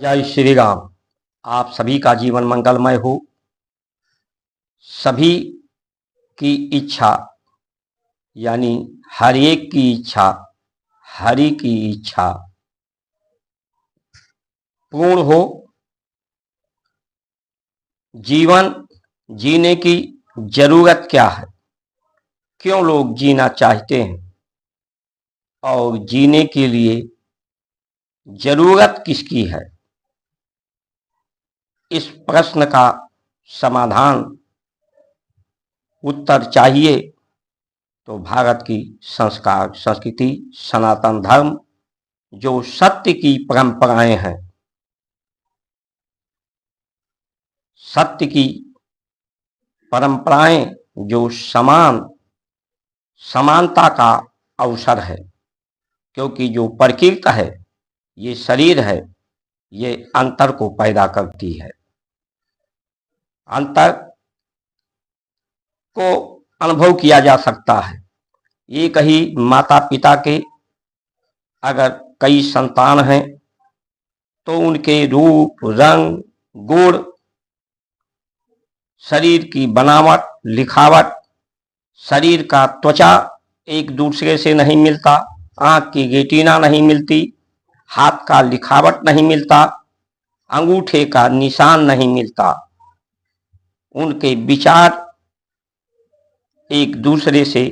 जय श्री राम। आप सभी का जीवन मंगलमय हो। सभी की इच्छा यानी हर एक की इच्छा, हरि की इच्छा पूर्ण हो। जीवन जीने की जरूरत क्या है, क्यों लोग जीना चाहते हैं और जीने के लिए जरूरत किसकी है, इस प्रश्न का समाधान उत्तर चाहिए तो भारत की संस्कार संस्कृति सनातन धर्म जो सत्य की परंपराएं हैं, सत्य की परंपराएं जो समानता का अवसर है, क्योंकि जो प्रकृति है, ये शरीर है, ये अंतर को पैदा करती है। अंतर को अनुभव किया जा सकता है। एक ही माता पिता के अगर कई संतान हैं तो उनके रूप, रंग, गुण, शरीर की बनावट, लिखावट, शरीर का त्वचा एक दूसरे से नहीं मिलता, आंख की रेटिना नहीं मिलती, हाथ का लिखावट नहीं मिलता, अंगूठे का निशान नहीं मिलता, उनके विचार एक दूसरे से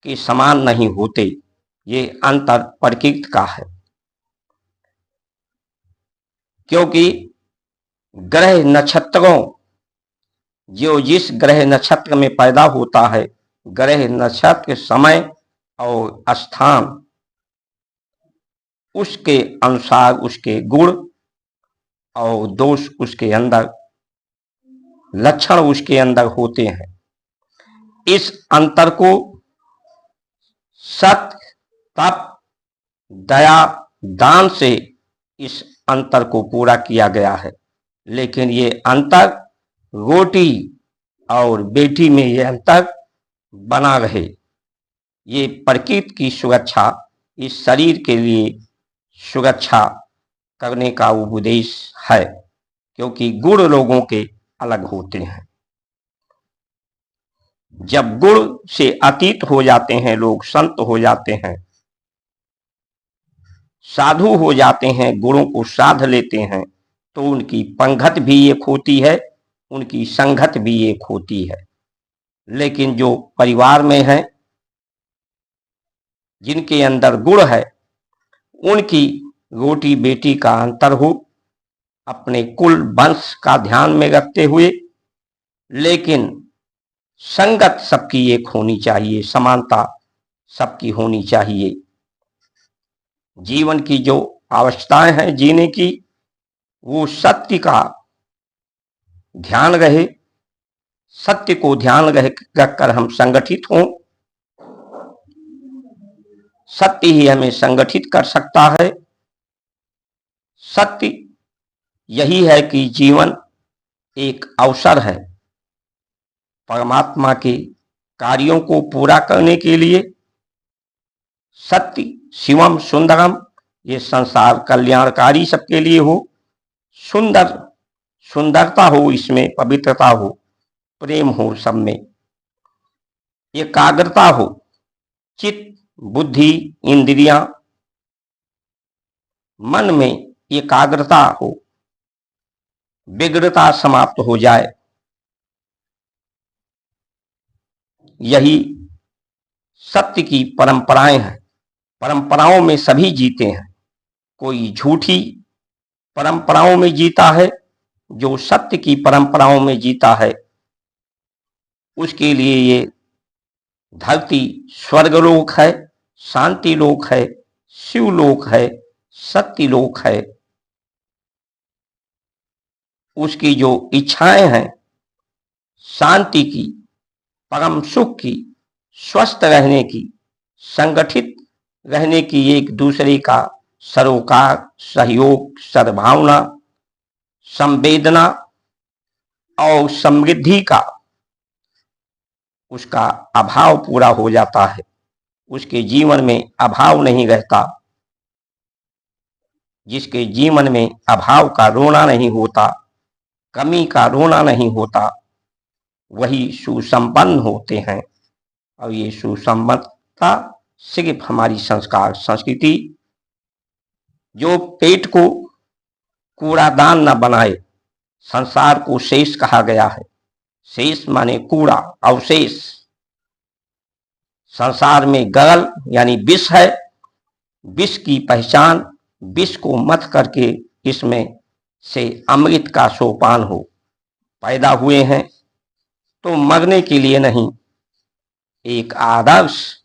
के समान नहीं होते। ये अंतर प्रकृति का है, क्योंकि ग्रह नक्षत्रों जो जिस ग्रह नक्षत्र में पैदा होता है, ग्रह नक्षत्र समय और स्थान उसके अनुसार उसके गुण और दोष उसके अंदर, लक्षण उसके अंदर होते हैं। इस अंतर को सत्य, तप, दया, दान से इस अंतर को पूरा किया गया है। लेकिन ये अंतर रोटी और बेटी में ये अंतर बना रहे, ये प्रकृति की सुरक्षा, इस शरीर के लिए सुरक्षा करने का उपदेश है, क्योंकि गुण लोगों के अलग होते हैं। जब गुण से अतीत हो जाते हैं लोग, संत हो जाते हैं, साधु हो जाते हैं, गुणों को साध लेते हैं, तो उनकी पंगत भी एक होती है, उनकी संगत भी एक होती है। लेकिन जो परिवार में है, जिनके अंदर गुण है, उनकी रोटी बेटी का अंतर हो, अपने कुल वंश का ध्यान में रखते हुए, लेकिन संगत सबकी एक होनी चाहिए, समानता सबकी होनी चाहिए। जीवन की जो अवस्थाएं हैं जीने की, वो सत्य का ध्यान रहे, सत्य को ध्यान रखकर हम संगठित हों। सत्य ही हमें संगठित कर सकता है। सत्य यही है कि जीवन एक अवसर है परमात्मा के कार्यों को पूरा करने के लिए। सत्य शिवम सुंदरम, ये संसार कल्याणकारी सबके लिए हो, सुंदरता हो, इसमें पवित्रता हो, प्रेम हो, सब में एकाग्रता हो, चित्त, बुद्धि, इंद्रियां, मन में एकाग्रता हो, विग्रता समाप्त हो जाए। यही सत्य की परंपराएं हैं। परंपराओं में सभी जीते हैं, कोई झूठी परंपराओं में जीता है, जो सत्य की परंपराओं में जीता है उसके लिए ये धरती स्वर्गलोक है, शांति लोक है, शिवलोक है, सत्य लोक है। उसकी जो इच्छाएं हैं शांति की, परम सुख की, स्वस्थ रहने की, संगठित रहने की, एक दूसरे का सरोकार, सहयोग, सद्भावना, संवेदना और समृद्धि का उसका अभाव पूरा हो जाता है, उसके जीवन में अभाव नहीं रहता। जिसके जीवन में अभाव का रोना नहीं होता, कमी का रोना नहीं होता, वही सुसंपन्न होते हैं। और ये सुसंपन्नता सिर्फ हमारी संस्कार संस्कृति, जो पेट को कूड़ादान न बनाए। संसार को शेष कहा गया है। शेष माने कूड़ा, अवशेष। संसार में गरल यानी विष है। विष की पहचान, विष को मथ करके इसमें से अमृत का सोपान हो। पैदा हुए हैं तो मरने के लिए नहीं, एक आदर्श,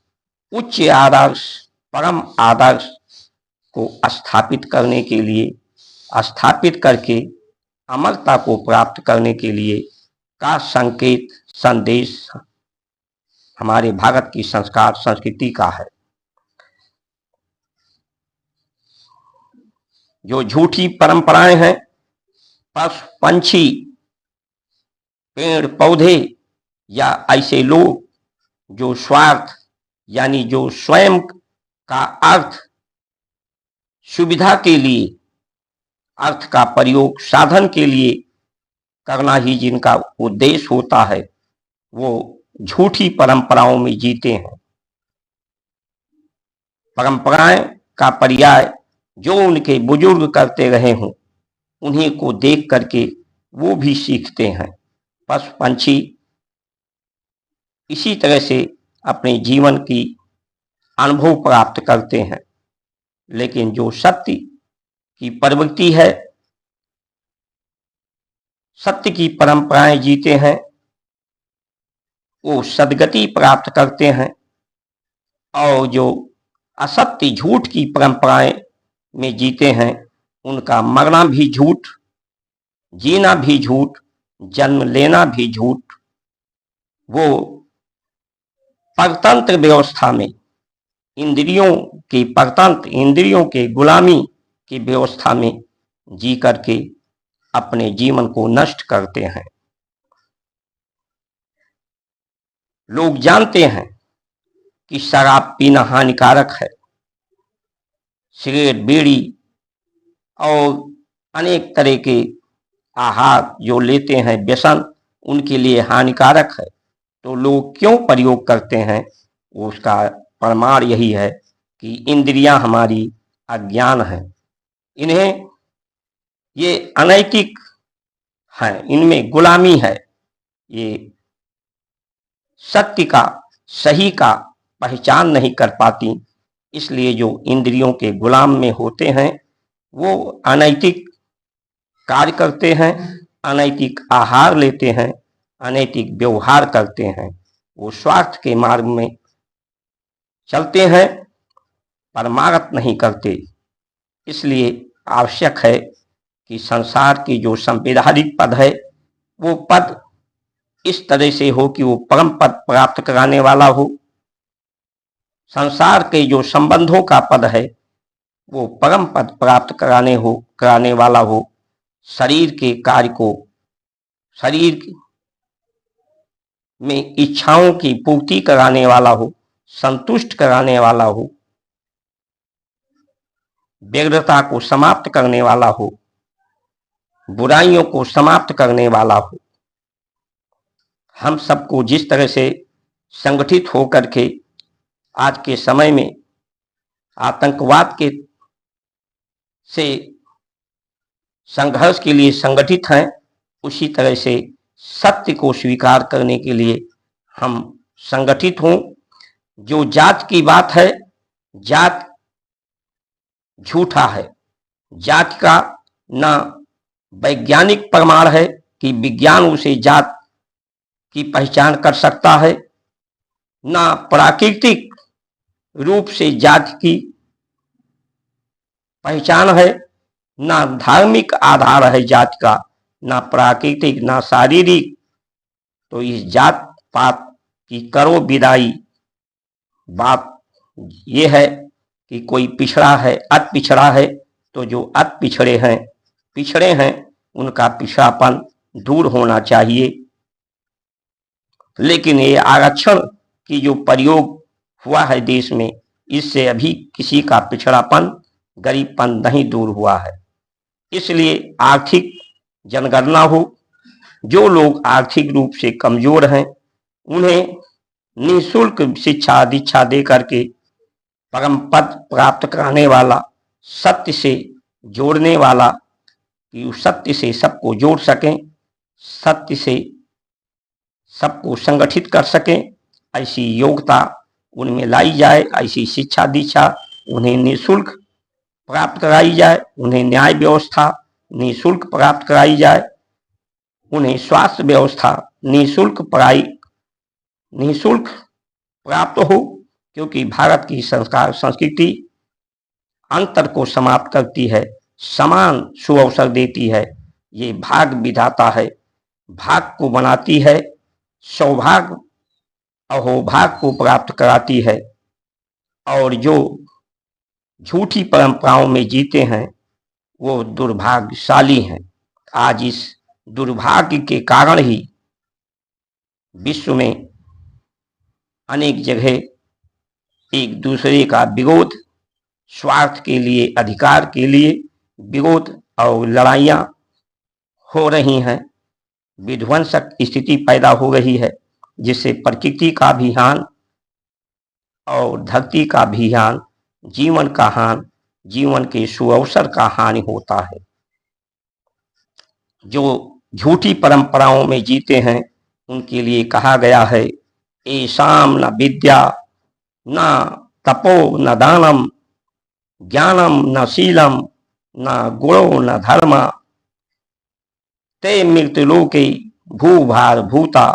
उच्च आदर्श, परम आदर्श को स्थापित करने के लिए, स्थापित करके अमरता को प्राप्त करने के लिए का संकेत, संदेश हमारे भारत की संस्कार संस्कृति का है। जो झूठी परंपराएं हैं, पशु पंछी, पेड़ पौधे या ऐसे लोग जो स्वार्थ यानी जो स्वयं का अर्थ, सुविधा के लिए, अर्थ का प्रयोग साधन के लिए करना ही जिनका उद्देश्य होता है, वो झूठी परंपराओं में जीते हैं। परंपराएं का पर्याय जो उनके बुजुर्ग करते रहे हों, उन्हीं को देख करके वो भी सीखते हैं। पशु पंछी इसी तरह से अपने जीवन की अनुभव प्राप्त करते हैं। लेकिन जो सत्य की प्रवृत्ति है, सत्य की परंपराएं जीते हैं, वो सद्गति प्राप्त करते हैं। और जो असत्य झूठ की परंपराएं में जीते हैं, उनका मरना भी झूठ, जीना भी झूठ, जन्म लेना भी झूठ। वो परतंत्र व्यवस्था में, इंद्रियों की परतंत्र, इंद्रियों के गुलामी की व्यवस्था में जी करके अपने जीवन को नष्ट करते हैं। लोग जानते हैं कि शराब पीना हानिकारक है, सिगरेट, बीड़ी और अनेक तरह के आहार जो लेते हैं, व्यसन, उनके लिए हानिकारक है। तो लोग क्यों प्रयोग करते हैं? उसका प्रमाण यही है कि इंद्रियां हमारी अज्ञान है, इन्हें ये अनैतिक है, इनमें गुलामी है, ये सत्य का, सही का पहचान नहीं कर पाती। इसलिए जो इंद्रियों के गुलाम में होते हैं, वो अनैतिक कार्य करते हैं, अनैतिक आहार लेते हैं, अनैतिक व्यवहार करते हैं। वो स्वार्थ के मार्ग में चलते हैं, परमार्थ नहीं करते। इसलिए आवश्यक है कि संसार की जो संवैधानिक पद है, वो पद इस तरह से हो कि वो परम पद प्राप्त कराने वाला हो। संसार के जो संबंधों का पद है, वो परम पद प्राप्त कराने वाला हो। शरीर के कार्य को, शरीर में इच्छाओं की पूर्ति कराने वाला हो, संतुष्ट कराने वाला हो, व्यग्रता को समाप्त करने वाला हो, बुराइयों को समाप्त करने वाला हो। हम सबको जिस तरह से संगठित होकर के आज के समय में आतंकवाद के से संघर्ष के लिए संगठित हैं, उसी तरह से सत्य को स्वीकार करने के लिए हम संगठित हों। जो जात की बात है, जात झूठा है। जात का ना वैज्ञानिक प्रमाण है कि विज्ञान उसे जात की पहचान कर सकता है, ना प्राकृतिक रूप से जात की पहचान है, ना धार्मिक आधार है जात का, ना प्राकृतिक, ना शारीरिक। तो इस जात पात की करो विदाई। बात यह है कि कोई पिछड़ा है, अति पिछड़ा है, तो जो अति पिछड़े हैं, उनका पिछड़ापन दूर होना चाहिए। लेकिन ये आरक्षण की जो प्रयोग हुआ है देश में, इससे अभी किसी का पिछड़ापन गरीबपन नहीं दूर हुआ है। इसलिए आर्थिक जनगणना हो, जो लोग आर्थिक रूप से कमजोर हैं उन्हें निःशुल्क शिक्षा दीक्षा दे करके परम पद प्राप्त कराने वाला, सत्य से जोड़ने वाला, कि उस सत्य से सबको जोड़ सकें, सत्य से सबको संगठित कर सकें, ऐसी योग्यता उनमें लाई जाए, ऐसी शिक्षा दीक्षा उन्हें निःशुल्क प्राप्त कराई जाए, उन्हें न्याय व्यवस्था निःशुल्क प्राप्त कराई जाए, उन्हें स्वास्थ्य व्यवस्था निःशुल्क प्राप्त हो, क्योंकि भारत की संस्कार संस्कृति अंतर को समाप्त करती है, समान सुअवसर देती है, ये भाग विधाता है, भाग को बनाती है, सौभाग्य अहोभाग्य को प्राप्त कराती है। और जो झूठी परंपराओं में जीते हैं वो दुर्भाग्यशाली हैं। आज इस दुर्भाग्य के कारण ही विश्व में अनेक जगह एक दूसरे का विरोध, स्वार्थ के लिए, अधिकार के लिए विरोध और लड़ाइयां हो रही हैं, विध्वंसक स्थिति पैदा हो रही है, जिससे प्रकृति का भी हानि और धरती का भी हानि, जीवन का हानि, जीवन के सुअवसर का हानि होता है। जो झूठी परंपराओं में जीते हैं उनके लिए कहा गया है, एषाम न विद्या न तपो न दानम ज्ञानम न शीलम न गुणो न धर्म ते मृत्युलोके भूभार भूता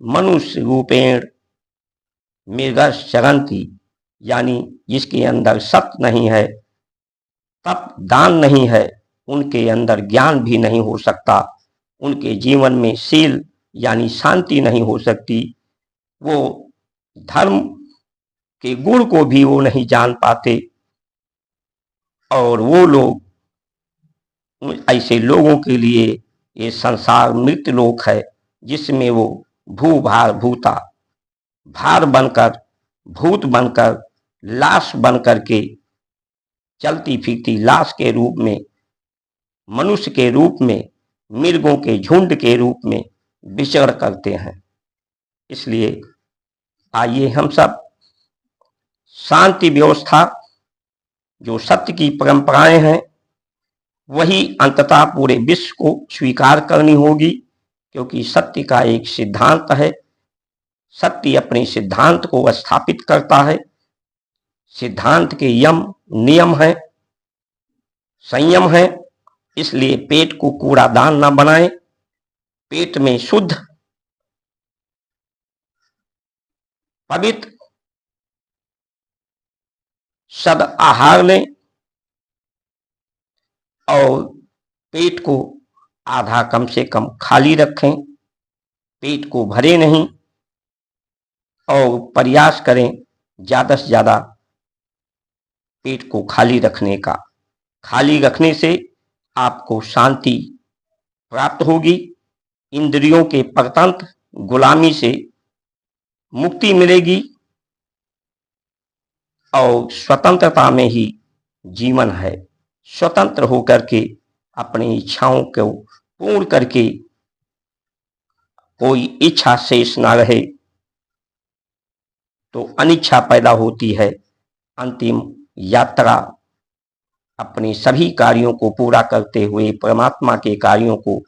मनुष्य रूपेण मृगस चरंती। यानी जिसके अंदर सत्य नहीं है, तप दान नहीं है, उनके अंदर ज्ञान भी नहीं हो सकता, उनके जीवन में शील यानी शांति नहीं हो सकती, वो धर्म के गुण को भी वो नहीं जान पाते। और वो लोग, ऐसे लोगों के लिए ये संसार मृत्यु लोक है, जिसमें वो भूभार भूता, भार बनकर, भूत बनकर, लाश बनकर के, चलती फिरती लाश के रूप में, मनुष्य के रूप में, मृगों के झुंड के रूप में विचरण करते हैं। इसलिए आइए हम सब शांति व्यवस्था, जो सत्य की परंपराएं हैं, वही अंततः पूरे विश्व को स्वीकार करनी होगी, क्योंकि सत्य का एक सिद्धांत है। सत्य अपने सिद्धांत को स्थापित करता है, सिद्धांत के यम नियम है, संयम है। इसलिए पेट को कूड़ादान न बनाएं, पेट में शुद्ध पवित्र सद आहार लें और पेट को आधा कम से कम खाली रखें, पेट को भरे नहीं, और प्रयास करें ज्यादा से ज्यादा पेट को खाली रखने का। खाली रखने से आपको शांति प्राप्त होगी, इंद्रियों के परतंत्र गुलामी से मुक्ति मिलेगी और स्वतंत्रता में ही जीवन है। स्वतंत्र होकर के अपनी इच्छाओं को पूर्ण करके कोई इच्छा शेष ना रहे तो अनिच्छा पैदा होती है। अंतिम यात्रा अपने सभी कार्यों को पूरा करते हुए, परमात्मा के कार्यों को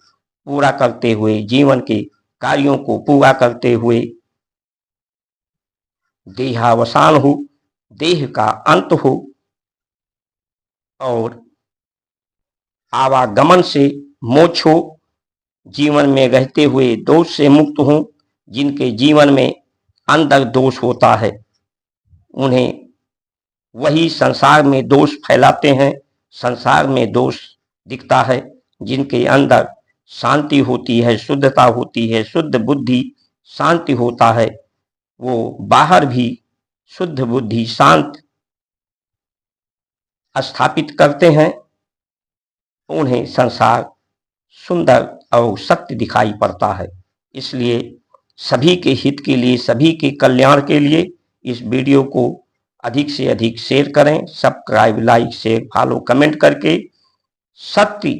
पूरा करते हुए, जीवन के कार्यों को पूरा करते हुए देहावसान हो, देह का अंत हो और आवागमन से मोक्ष हो, जीवन में रहते हुए दोष से मुक्त हो। जिनके जीवन में अंदर दोष होता है उन्हें वही संसार में दोष फैलाते हैं, संसार में दोष दिखता है। जिनके अंदर शांति होती है, शुद्धता होती है, शुद्ध बुद्धि शांति होता है, वो बाहर भी शुद्ध बुद्धि शांत स्थापित करते हैं। उन्हें संसार सुंदर और सत्य दिखाई पड़ता है। इसलिए सभी के हित के लिए, सभी के कल्याण के लिए इस वीडियो को अधिक से अधिक शेयर करें, subscribe, like, share, follow, comment करके सत्य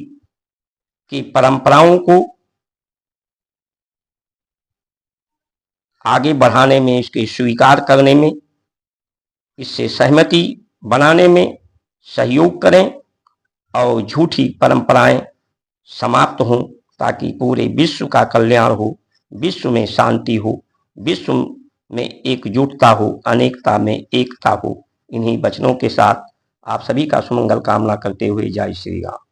की परंपराओं को आगे बढ़ाने में, इसके स्वीकार करने में, इससे सहमति बनाने में सहयोग करें और झूठी परंपराएं समाप्त हों, ताकि पूरे विश्व का कल्याण हो, विश्व में शांति हो, विश्व में एकजुटता हो, अनेकता में एकता हो। इन्हीं वचनों के साथ आप सभी का सुमंगल कामना करते हुए जय श्री राम।